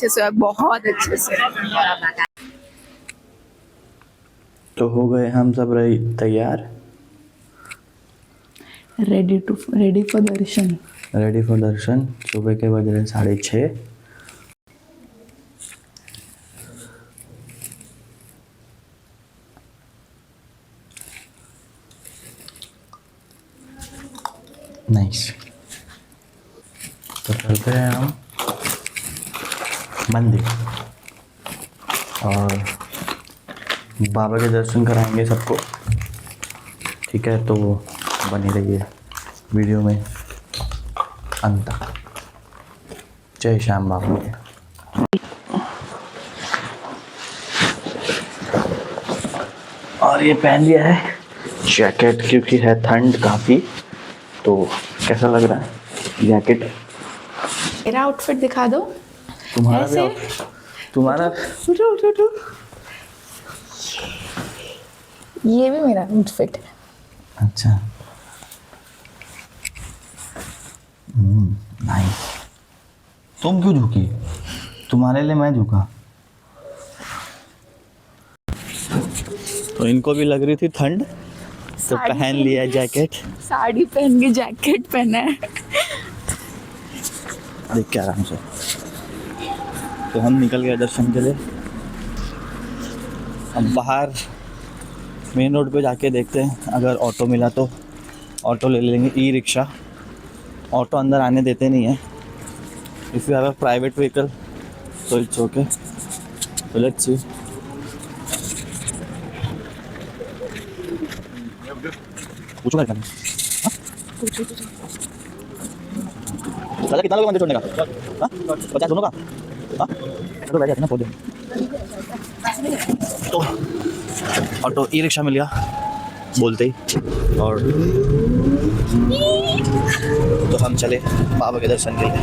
अच्छे से, बहुत अच्छे से। तो हो गए हम सब तैयार, ready for darshan. Ready for darshan. सुबह के बज रहे 6:30। नाइस। तो चलते हैं हम मंदिर और बाबा के दर्शन कराएंगे सबको। ठीक है, तो बनी रहिए वीडियो में अंत तक। जय श्याम बाबा के। और ये पहन लिया है जैकेट क्योंकि है ठंड काफ़ी। तो कैसा लग रहा है जैकेट? मेरा आउटफिट दिखा दो। तुम्हारा ऐसे? भी तुम्हारा उठो। ये भी मेरा आउटफिट है। अच्छा, नाइस। तुम क्यों झुकी? तुम्हारे लिए मैं झुका। तो इनको भी लग रही थी ठंड, तो पहन लिया जैकेट। साड़ी पहन के जैकेट पहना है। देख के आराम से। तो हम निकल गए दर्शन के लिए। अब बाहर मेन रोड पे जाके देखते हैं, अगर ऑटो मिला तो ऑटो ले लेंगे, ई रिक्शा। ऑटो अंदर आने देते नहीं है। If you have a private vehicle तो इट्स ओके। तो लेट्स सी। पूछो क्या करना? दादा कितना लोग मंदिर छोड़ने का? हाँ, 50 दोनों का? हाँ, तो बैठ जाते ना पौधे। तो ऑटो ई रिक्शा मिल गया बोलते ही, और तो हम चले बाबा के दर्शन के लिए।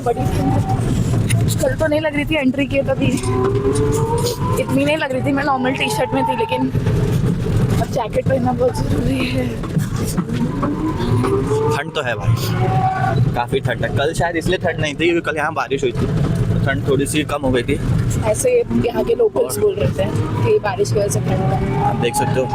बड़ी कल तो नहीं लग रही थी एंट्री की, तभी इतनी नहीं लग रही थी। मैं नॉर्मल टी शर्ट में थी, लेकिन अब जैकेट पहनना बहुत जरूरी है। ठंड तो है भाई, काफ़ी ठंड है। कल शायद इसलिए ठंड नहीं थी क्योंकि कल यहाँ बारिश हुई थी, तो ठंड थोड़ी सी कम हो गई थी। ऐसे यहाँ के लोकल्स बोल रहे थे कि बारिश की वजह से ठंड है। आप देख सकते हो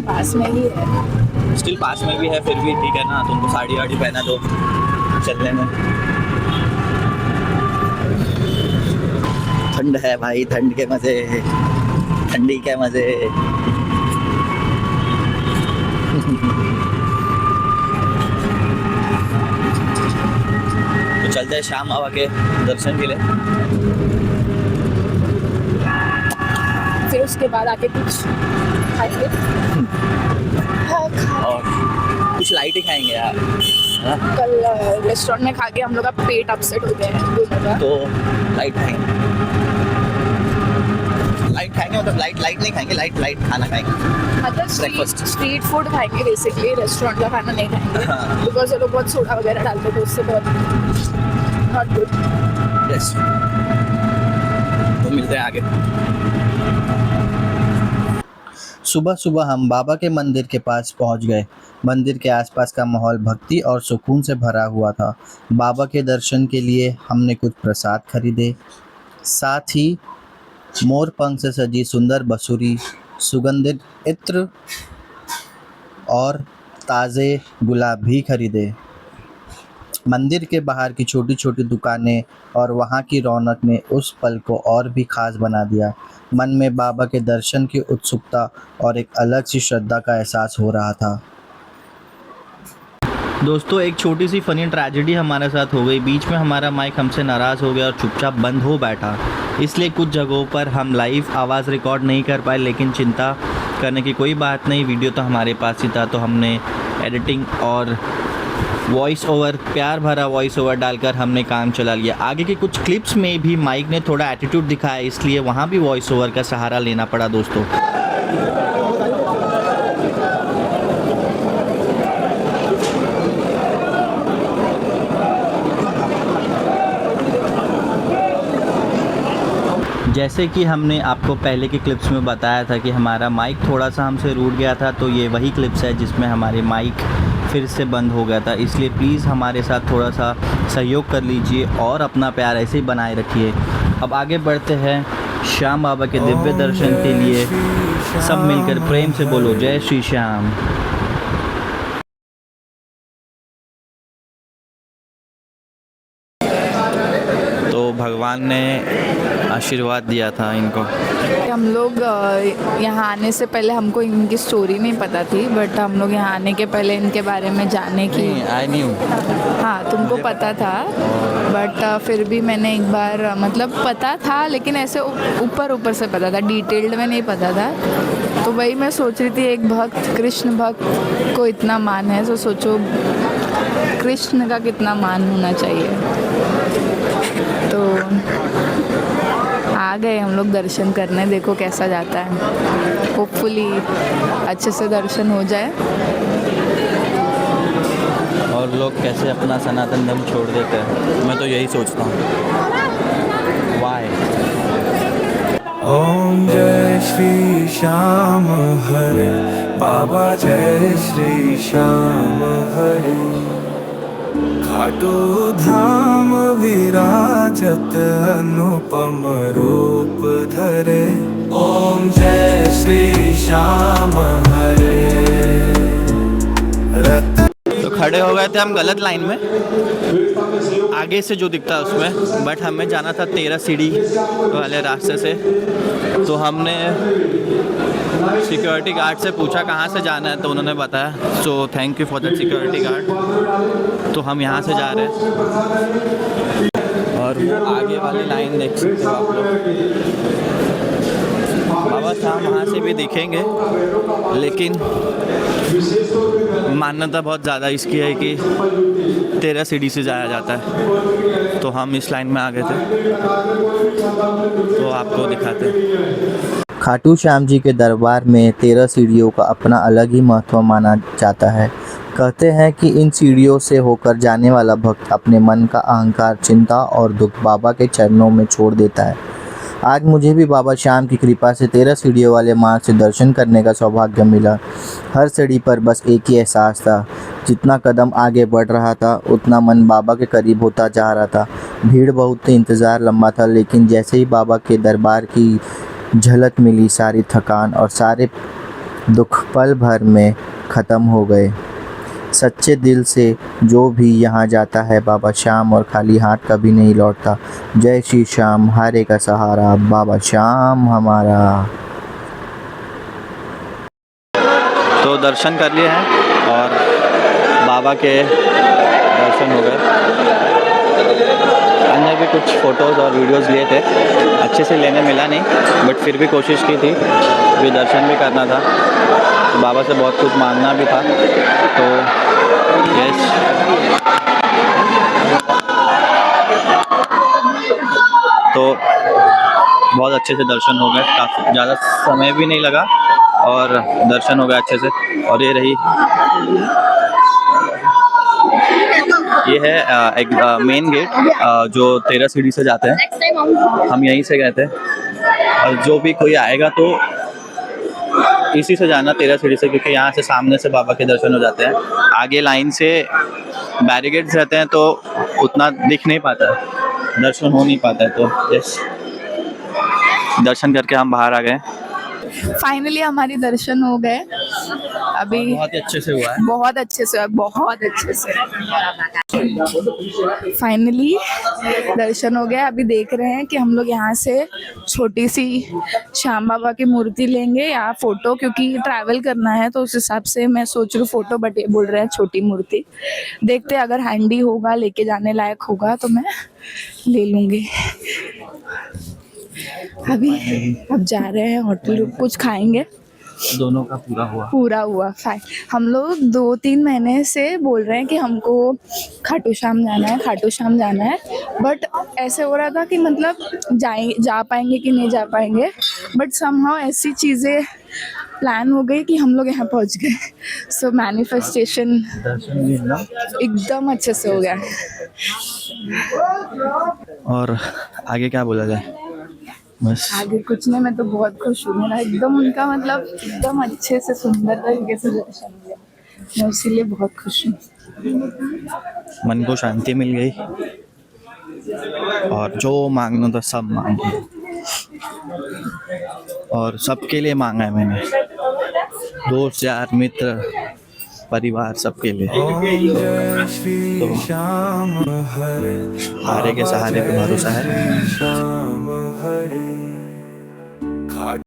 पास में ही है, स्टिल पास में भी है, फिर भी ठीक है ना। तुमको साड़ी वाड़ी पहना दो चलने में। ठंड है भाई, ठंड के मजे, ठंडी के मजे। तो चलते हैं श्याम बाबा के दर्शन के लिए। फिर उसके बाद आके कुछ खाएंगे। और कुछ लाइट ही खाएंगे यार। हाँ? कल रेस्टोरेंट में खा के हम लोग का पेट अपसेट हो गया है दोनों का। तो लाइट खाएंगे, मतलब लाइट नहीं खाएंगे, लाइट खाना खाएंगे। मतलब स्ट्रीट फूड खाएंगे बेसिकली, रेस्टोरेंट का खाना नहीं खाएंगे। हाँ। बिकॉज वो लोग बहुत सोडा वगैरह डालते थे, उससे बहुत नॉट गुड। यस। तो मिलते हैं आगे। सुबह सुबह हम बाबा के मंदिर के पास पहुंच गए। मंदिर के आसपास का माहौल भक्ति और सुकून से भरा हुआ था। बाबा के दर्शन के लिए हमने कुछ प्रसाद खरीदे, साथ ही मोर पंख से सजी सुंदर बसुरी, सुगंधित इत्र और ताज़े गुलाब भी खरीदे। मंदिर के बाहर की छोटी छोटी दुकानें और वहाँ की रौनक ने उस पल को और भी खास बना दिया। मन में बाबा के दर्शन की उत्सुकता और एक अलग सी श्रद्धा का एहसास हो रहा था। दोस्तों, एक छोटी सी फ़नी ट्रेजेडी हमारे साथ हो गई। बीच में हमारा माइक हमसे नाराज़ हो गया और चुपचाप बंद हो बैठा। इसलिए कुछ जगहों पर हम लाइव आवाज़ रिकॉर्ड नहीं कर पाए, लेकिन चिंता करने की कोई बात नहीं। वीडियो तो हमारे पास ही था, तो हमने एडिटिंग और वॉइस ओवर, प्यार भरा वॉइस ओवर डालकर हमने काम चला लिया। आगे के कुछ क्लिप्स में भी माइक ने थोड़ा एटीट्यूड दिखाया, इसलिए वहाँ भी वॉइस ओवर का सहारा लेना पड़ा दोस्तों। जैसे कि हमने आपको पहले के क्लिप्स में बताया था कि हमारा माइक थोड़ा सा हमसे रूठ गया था, तो ये वही क्लिप्स है जिसमें हमारे माइक फिर से बंद हो गया था, इसलिए प्लीज़ हमारे साथ थोड़ा सा सहयोग कर लीजिए और अपना प्यार ऐसे ही बनाए रखिए। अब आगे बढ़ते हैं श्याम बाबा के दिव्य दर्शन के लिए। सब मिलकर प्रेम से बोलो जय श्री श्याम। तो भगवान ने आशीर्वाद दिया था इनको। हम लोग यहाँ आने से पहले हमको इनकी स्टोरी नहीं पता थी, बट हम लोग यहाँ आने के पहले इनके बारे में जाने की। I knew. हाँ, तुमको पता था, बट फिर भी मैंने एक बार मतलब पता था, लेकिन ऐसे ऊपर ऊपर से पता था, डिटेल्ड में नहीं पता था। तो वही मैं सोच रही थी, एक भक्त, कृष्ण भक्त को इतना मान है, तो सोचो कृष्ण का कितना मान होना चाहिए। तो आ गए हम लोग दर्शन करने, देखो कैसा जाता है। होपफुली अच्छे से दर्शन हो जाए। और लोग कैसे अपना सनातन धर्म छोड़ देते हैं, मैं तो यही सोचता हूँ। वाई? ओम जय श्री श्याम हरे बाबा, जय श्री श्याम हरे। खाटू धाम विराजत अनुपम रूप धरे। ओम जय श्री श्याम हरे। तो खड़े हो गए थे हम गलत लाइन में, आगे से जो दिखता है उसमें, बट हमें जाना था 13 सीढ़ी वाले रास्ते से। तो हमने सिक्योरिटी गार्ड से पूछा कहाँ से जाना है, तो उन्होंने बताया। So thank you for that security guard. तो हम यहाँ से जा रहे हैं और वो आगे वाली लाइन देख सकते हो आप लोग। बाबा साहब वहाँ से भी दिखेंगे, लेकिन मान्यता बहुत ज़्यादा इसकी है कि 13 सीढ़ी से जाया जाता है। तो हम इस लाइन में आ गए थे, तो आपको दिखाते हैं। खाटू श्याम जी के दरबार में 13 सीढ़ियों का अपना अलग ही महत्व माना जाता है। कहते हैं कि इन सीढ़ियों से होकर जाने वाला भक्त अपने मन का अहंकार, चिंता और दुख बाबा के चरणों में छोड़ देता है। आज मुझे भी बाबा श्याम की कृपा से 13 सीढ़ियों वाले मार्ग से दर्शन करने का सौभाग्य मिला। हर सीढ़ी पर बस एक ही एहसास था, जितना कदम आगे बढ़ रहा था उतना मन बाबा के करीब होता जा रहा था। भीड़ बहुत थी, इंतज़ार लंबा था, लेकिन जैसे ही बाबा के दरबार की झलक मिली, सारी थकान और सारे दुख पल भर में ख़त्म हो गए। सच्चे दिल से जो भी यहाँ जाता है बाबा श्याम और खाली हाथ कभी नहीं लौटता। जय श्री श्याम, हारे का सहारा, बाबा श्याम हमारा। तो दर्शन कर लिए हैं और बाबा के दर्शन हो गए। अन्य भी कुछ फ़ोटोज़ और वीडियोज़ लिए थे, अच्छे से लेने मिला नहीं, बट फिर भी कोशिश की थी, भी दर्शन भी करना था। तो बाबा से बहुत कुछ मांगना भी था। तो यस, तो बहुत अच्छे से दर्शन हो गए, काफ़ी ज़्यादा समय भी नहीं लगा और दर्शन हो गया अच्छे से। और ये रही, ये है एक मेन गेट जो 13 सीढ़ी से जाते हैं। हम यहीं से गए थे, और जो भी कोई आएगा तो इसी से जाना 13 सीढ़ी से, क्योंकि यहाँ से सामने से बाबा के दर्शन हो जाते हैं। आगे लाइन से बैरिकेड्स रहते हैं तो उतना दिख नहीं पाता है, दर्शन हो नहीं पाता है। तो यस, दर्शन करके हम बाहर आ गए। फाइनली हमारी दर्शन हो गए। अभी बहुत ही अच्छे से हुआ है, बहुत अच्छे से, बहुत अच्छे से फाइनली दर्शन हो गया। अभी देख रहे हैं कि हम लोग यहाँ से छोटी सी श्याम बाबा की मूर्ति लेंगे या फोटो, क्योंकि ट्रैवल करना है तो उस हिसाब से मैं सोच रही हूँ फोटो, बट ये बोल रहे हैं छोटी मूर्ति। देखते हैं, अगर हैंडी होगा, लेके जाने लायक होगा तो मैं ले लूँगी। अब जा रहे हैं होटल, कुछ खाएंगे। दोनों का पूरा हुआ। फाइन। हम लोग 2-3 महीने से बोल रहे हैं कि हमको खाटू श्याम जाना है, खाटू श्याम जाना है, बट ऐसे हो रहा था कि मतलब जा पाएंगे कि नहीं जा पाएंगे, बट समहाउ ऐसी चीज़ें प्लान हो गई कि हम लोग यहाँ पहुँच गए। सो मैनिफेस्टेशन एकदम अच्छे से हो गया। और आगे क्या बोला जाए, बस आगे कुछ नहीं, मैं तो बहुत खुश हूँ। मेरा एकदम उनका मतलब एकदम अच्छे से सुंदर तरीके से दर्शन हुआ। मैं इसीलिए बहुत खुश हूँ। मन को शांति मिल गई और जो मांगना था सब मांग लिया। और सबके लिए मांगा है मैंने, दोस्त यार मित्र परिवार सबके लिए। ओम जय श्री श्याम हरे हारे के सहारे पे भरोसा है। श्याम हरे